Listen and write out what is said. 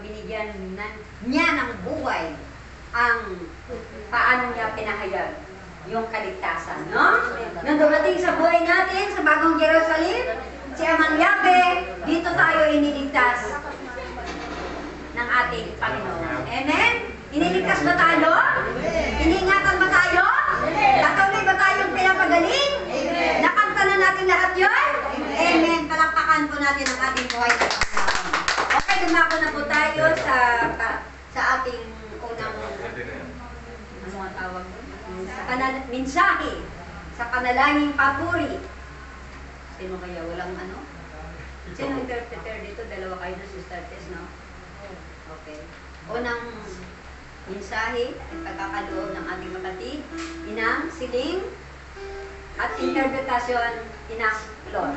binigyan niya ng buhay ang paano niya pinahayag yung kaligtasan, no? Nung dumating sa buhay natin, sa bagong Jerusalem, si Amang Yahweh, dito tayo iniligtas ng ating Panginoon. Amen? Iniligtas ba tayo? Iniingatan ba tayo? Patuloy ba tayong pinapagaling? Nakanta na natin lahat yun? Amen. Palakpakan po natin ang ating buhay na Panginoon. Okay, dumako na po tayo sa ating unang, ano ang tawag mo? Mensahe sa panalangin papuri. Sino kaya? Walang ano? Sino interpreter dito? Dalawa kayo na Sister Tess, no? Okay. Unang mensahe at pagkakaloob ng ating kapatid, inang siling at interpretasyon, inang Lord.